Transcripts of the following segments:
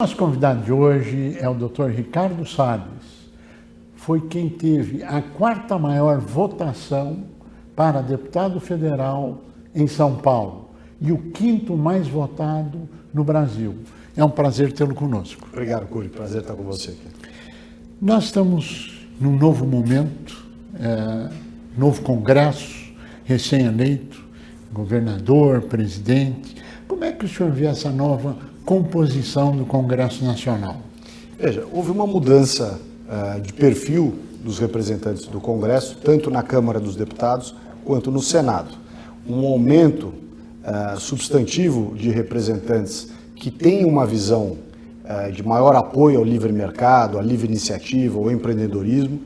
Nosso convidado de hoje é o Dr. Ricardo Salles. Foi quem teve a quarta maior votação para deputado federal em São Paulo e o quinto mais votado no Brasil. É um prazer tê-lo conosco. Obrigado, Cury. Prazer estar com você aqui. Nós estamos num novo momento, novo Congresso, recém-eleito, governador, presidente. Como é que o senhor vê essa nova composição do Congresso Nacional? Veja, houve uma mudança de perfil dos representantes do Congresso, tanto na Câmara dos Deputados quanto no Senado. Um aumento substantivo de representantes que têm uma visão de maior apoio ao livre mercado, à livre iniciativa, ao empreendedorismo.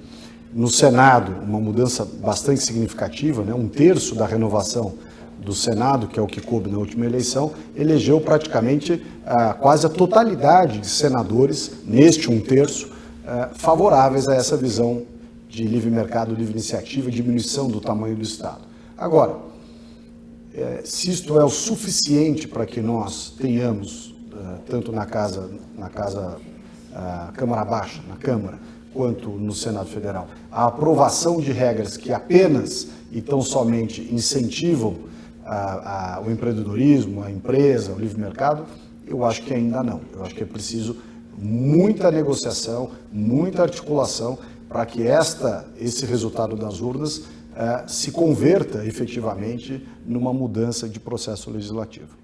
No Senado, uma mudança bastante significativa, né? Um terço da renovação do Senado, que é o que coube na última eleição, elegeu praticamente quase a totalidade de senadores, neste um terço, favoráveis a essa visão de livre mercado, livre iniciativa e diminuição do tamanho do Estado. Agora, se isto é o suficiente para que nós tenhamos, tanto na Câmara Baixa, na Câmara, quanto no Senado Federal, a aprovação de regras que apenas e tão somente incentivam o empreendedorismo, a empresa, o livre mercado, eu acho que ainda não. Eu acho que é preciso muita negociação, muita articulação para que esse resultado das urnas se converta efetivamente numa mudança de processo legislativo.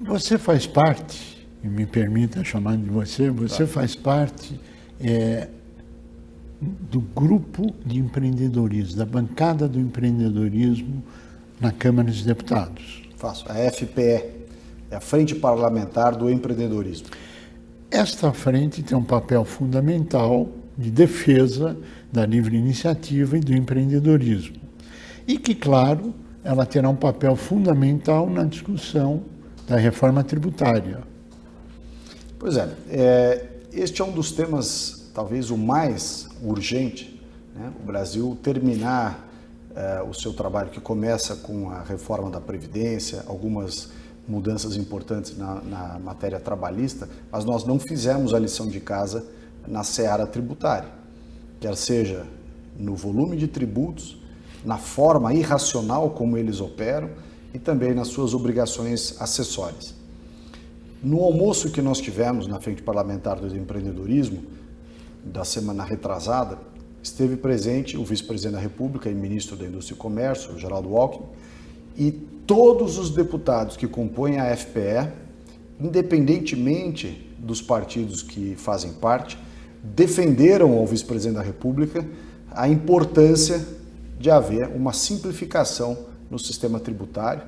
Você faz parte, e me permita chamar de você faz parte do grupo de empreendedorismo, da bancada do empreendedorismo na Câmara dos Deputados. Faço. A FPE, é a Frente Parlamentar do Empreendedorismo. Esta frente tem um papel fundamental de defesa da livre iniciativa e do empreendedorismo. E que, claro, ela terá um papel fundamental na discussão da reforma tributária. Pois é, este é um dos temas, talvez o mais urgente, né? O Brasil terminar o seu trabalho, que começa com a reforma da Previdência, algumas mudanças importantes na matéria trabalhista, mas nós não fizemos a lição de casa na seara tributária, quer seja no volume de tributos, na forma irracional como eles operam e também nas suas obrigações acessórias. No almoço que nós tivemos na Frente Parlamentar do Empreendedorismo, da semana retrasada, esteve presente o vice-presidente da República e ministro da Indústria e Comércio, Geraldo Alckmin, e todos os deputados que compõem a FPE, independentemente dos partidos que fazem parte, defenderam ao vice-presidente da República a importância de haver uma simplificação no sistema tributário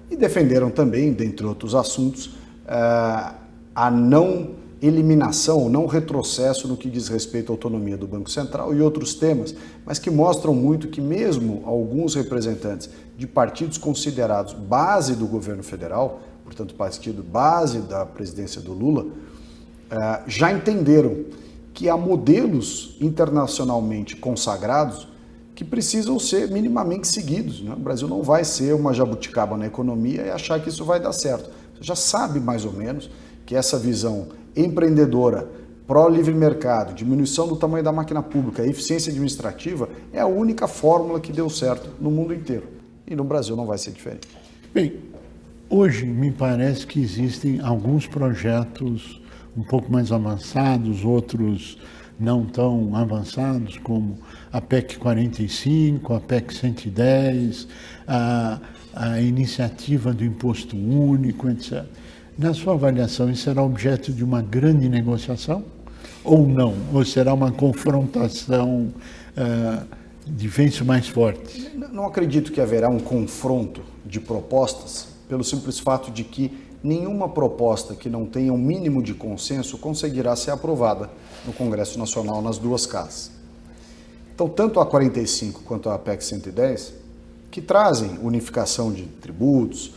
e defenderam também, dentre outros assuntos, a não eliminação, não retrocesso no que diz respeito à autonomia do Banco Central e outros temas, mas que mostram muito que mesmo alguns representantes de partidos considerados base do governo federal, portanto partido base da presidência do Lula, já entenderam que há modelos internacionalmente consagrados que precisam ser minimamente seguidos, né? O Brasil não vai ser uma jabuticaba na economia e achar que isso vai dar certo. Você já sabe mais ou menos que essa visão empreendedora, pró-livre mercado, diminuição do tamanho da máquina pública, eficiência administrativa, é a única fórmula que deu certo no mundo inteiro. E no Brasil não vai ser diferente. Bem, hoje me parece que existem alguns projetos um pouco mais avançados, outros não tão avançados, como a PEC 45, a PEC 110, a iniciativa do Imposto Único, etc. Na sua avaliação, isso será objeto de uma grande negociação ou não? Ou será uma confrontação de ventos mais fortes? Não acredito que haverá um confronto de propostas, pelo simples fato de que nenhuma proposta que não tenha um mínimo de consenso conseguirá ser aprovada no Congresso Nacional nas duas casas. Então, tanto a 45 quanto a PEC 110, que trazem unificação de tributos,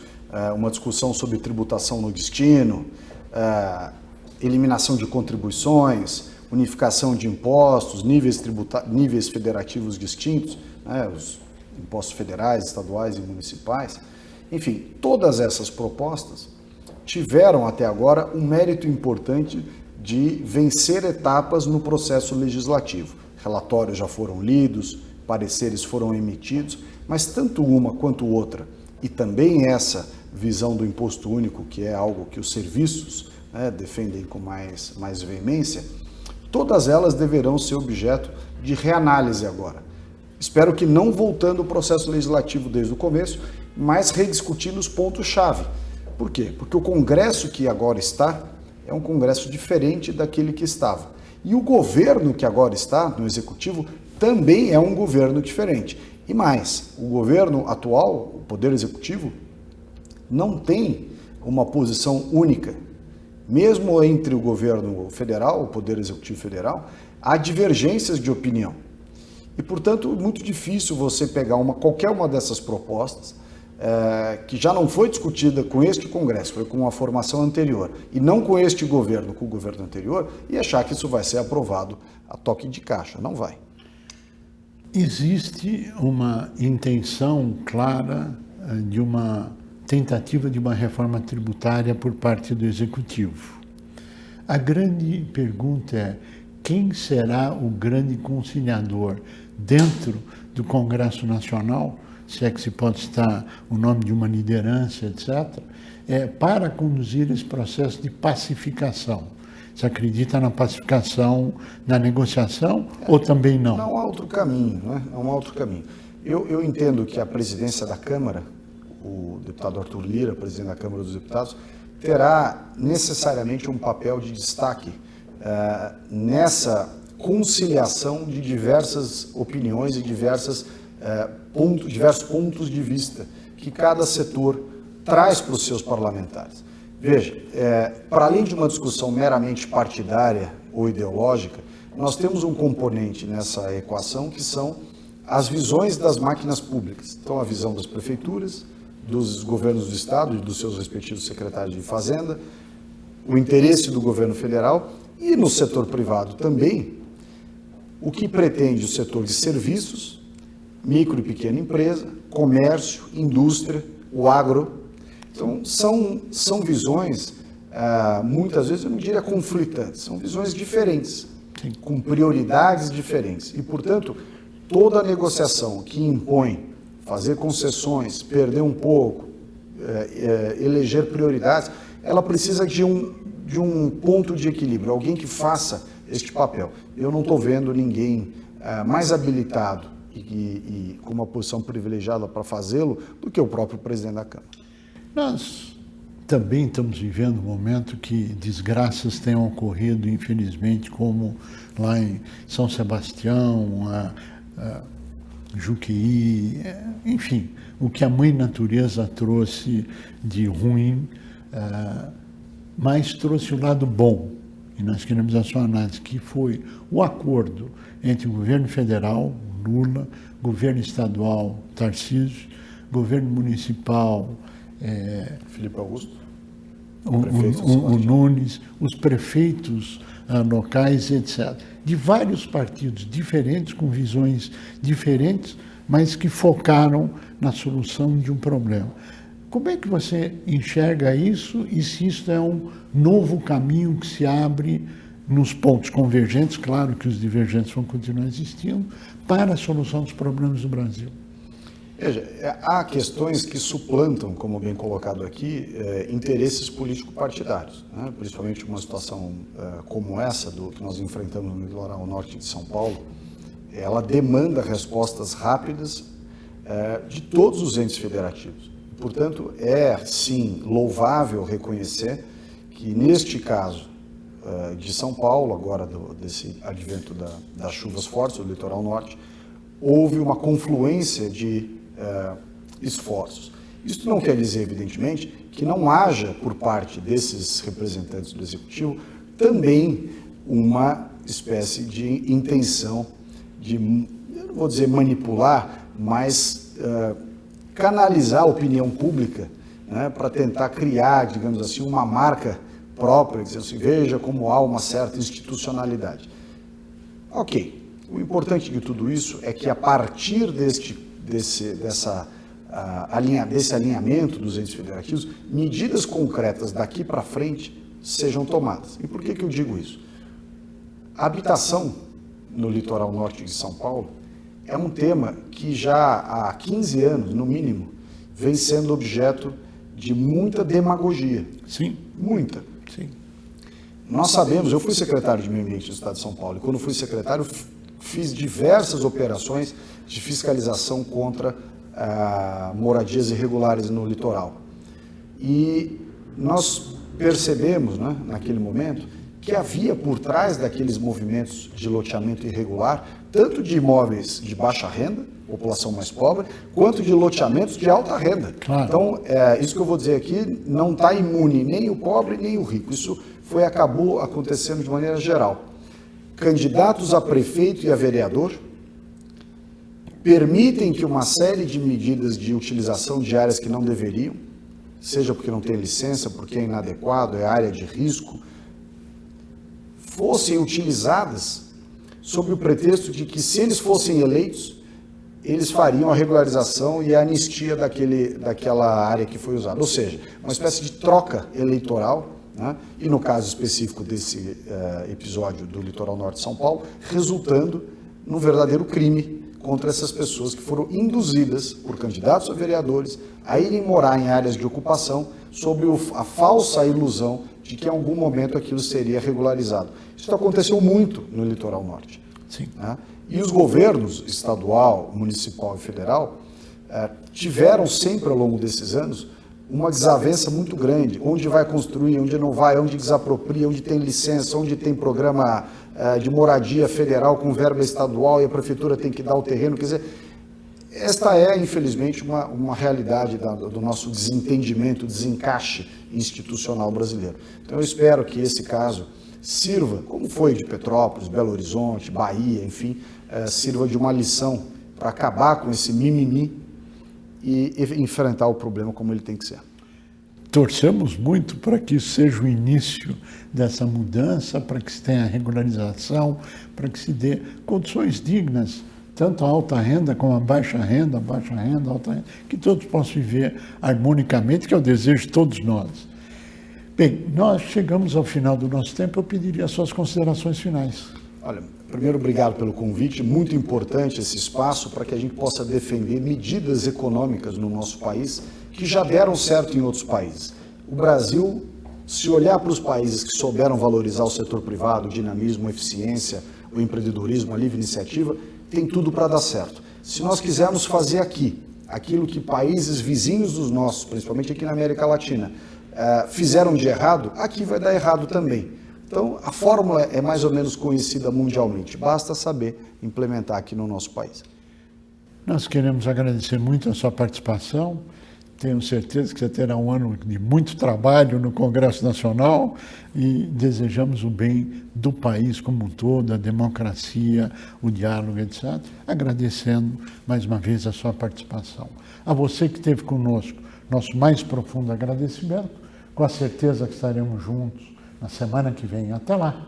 uma discussão sobre tributação no destino, eliminação de contribuições, unificação de impostos, níveis federativos distintos, né, os impostos federais, estaduais e municipais. Enfim, todas essas propostas tiveram até agora um mérito importante de vencer etapas no processo legislativo. Relatórios já foram lidos, pareceres foram emitidos, mas tanto uma quanto outra, e também essa visão do imposto único, que é algo que os serviços defendem com mais veemência, todas elas deverão ser objeto de reanálise agora. Espero que não voltando o processo legislativo desde o começo, mas rediscutindo os pontos-chave. Por quê? Porque o Congresso que agora está é um Congresso diferente daquele que estava. E o governo que agora está no Executivo também é um governo diferente. E mais, o governo atual, o Poder Executivo, não tem uma posição única. Mesmo entre o governo federal, o Poder Executivo Federal, há divergências de opinião. E, portanto, é muito difícil você pegar qualquer uma dessas propostas que já não foi discutida com este Congresso, foi com a formação anterior, e não com este governo, com o governo anterior, e achar que isso vai ser aprovado a toque de caixa. Não vai. Existe uma intenção clara de uma tentativa de uma reforma tributária por parte do Executivo. A grande pergunta é: quem será o grande conciliador dentro do Congresso Nacional, se é que se pode citar o nome de uma liderança, etc., para conduzir esse processo de pacificação? Você acredita na pacificação, na negociação, ou também não? Não há outro caminho, né? Não há outro caminho. Eu entendo que a presidência da Câmara, o deputado Arthur Lira, presidente da Câmara dos Deputados, terá necessariamente um papel de destaque nessa conciliação de diversas opiniões e diversos pontos de vista que cada setor traz para os seus parlamentares. Veja, para além de uma discussão meramente partidária ou ideológica, nós temos um componente nessa equação que são as visões das máquinas públicas. Então, a visão das prefeituras, dos governos do Estado e dos seus respectivos secretários de Fazenda, o interesse do governo federal e no setor privado também, o que pretende o setor de serviços, micro e pequena empresa, comércio, indústria, o agro. Então, são visões, muitas vezes, eu não diria conflitantes, são visões diferentes, com prioridades diferentes. E, portanto, toda negociação que impõe fazer concessões, perder um pouco, eleger prioridades, ela precisa de um ponto de equilíbrio, alguém que faça este papel. Eu não estou vendo ninguém mais habilitado e com uma posição privilegiada para fazê-lo do que o próprio presidente da Câmara. Nós também estamos vivendo um momento que desgraças tenham ocorrido, infelizmente, como lá em São Sebastião, Juqueí, enfim, o que a mãe natureza trouxe de ruim, mas trouxe o lado bom, e nós queremos a sua análise, que foi o acordo entre o governo federal, Lula, governo estadual, Tarcísio, governo municipal, Felipe Augusto, o Nunes, os prefeitos locais, etc. De vários partidos diferentes, com visões diferentes, mas que focaram na solução de um problema. Como é que você enxerga isso e se isso é um novo caminho que se abre nos pontos convergentes, claro que os divergentes vão continuar existindo, para a solução dos problemas do Brasil? Veja, há questões que suplantam, como bem colocado aqui, interesses político-partidários, né? Principalmente uma situação como essa que nós enfrentamos no litoral norte de São Paulo, ela demanda respostas rápidas de todos os entes federativos. Portanto, é sim louvável reconhecer que neste caso de São Paulo, agora desse advento das chuvas fortes do litoral norte, houve uma confluência de esforços. Isso não quer dizer, evidentemente, que não haja, por parte desses representantes do Executivo, também uma espécie de intenção de, eu não vou dizer manipular, mas canalizar a opinião pública, né, para tentar criar, digamos assim, uma marca própria, dizer assim, veja como há uma certa institucionalidade. Ok, o importante de tudo isso é que a partir dessa desse alinhamento dos entes federativos, medidas concretas daqui para frente sejam tomadas. E por que eu digo isso? A habitação no litoral norte de São Paulo é um tema que já há 15 anos, no mínimo, vem sendo objeto de muita demagogia. Sim. Muita. Sim. Nós sabemos, eu fui secretário de Meio Ambiente do Estado de São Paulo, e quando fui secretário, fiz diversas operações de fiscalização contra moradias irregulares no litoral. E nós percebemos, né, naquele momento, que havia por trás daqueles movimentos de loteamento irregular, tanto de imóveis de baixa renda, população mais pobre, quanto de loteamentos de alta renda. Claro. Então, isso que eu vou dizer aqui, não está imune nem o pobre nem o rico. Isso acabou acontecendo de maneira geral. Candidatos a prefeito e a vereador permitem que uma série de medidas de utilização de áreas que não deveriam, seja porque não tem licença, porque é inadequado, é área de risco, fossem utilizadas sob o pretexto de que, se eles fossem eleitos, eles fariam a regularização e a anistia daquela área que foi usada. Ou seja, uma espécie de troca eleitoral, né? E no caso específico desse episódio do litoral norte de São Paulo, resultando num verdadeiro crime contra essas pessoas que foram induzidas por candidatos a vereadores a irem morar em áreas de ocupação sob a falsa ilusão de que em algum momento aquilo seria regularizado. Isso aconteceu muito no litoral norte. Sim. Né? E os governos estadual, municipal e federal tiveram sempre ao longo desses anos uma desavença muito grande, onde vai construir, onde não vai, onde desapropria, onde tem licença, onde tem programa de moradia federal com verba estadual e a prefeitura tem que dar o terreno. Quer dizer, esta é, infelizmente, uma realidade do nosso desentendimento, desencaixe institucional brasileiro. Então, eu espero que esse caso sirva, como foi de Petrópolis, Belo Horizonte, Bahia, enfim, sirva de uma lição para acabar com esse mimimi e enfrentar o problema como ele tem que ser. Torcemos muito para que isso seja o início dessa mudança, para que se tenha regularização, para que se dê condições dignas, tanto a alta renda como a baixa renda, alta renda, que todos possam viver harmonicamente, que é o desejo de todos nós. Bem, nós chegamos ao final do nosso tempo, eu pediria as suas considerações finais. Olha, primeiro, obrigado pelo convite, muito importante esse espaço para que a gente possa defender medidas econômicas no nosso país que já deram certo em outros países. O Brasil, se olhar para os países que souberam valorizar o setor privado, o dinamismo, a eficiência, o empreendedorismo, a livre iniciativa, tem tudo para dar certo. Se nós quisermos fazer aqui aquilo que países vizinhos dos nossos, principalmente aqui na América Latina, fizeram de errado, aqui vai dar errado também. Então, a fórmula é mais ou menos conhecida mundialmente, basta saber implementar aqui no nosso país. Nós queremos agradecer muito a sua participação, tenho certeza que você terá um ano de muito trabalho no Congresso Nacional e desejamos o bem do país como um todo, a democracia, o diálogo, etc. Agradecendo mais uma vez a sua participação. A você que esteve conosco, nosso mais profundo agradecimento, com a certeza que estaremos juntos na semana que vem. Até lá!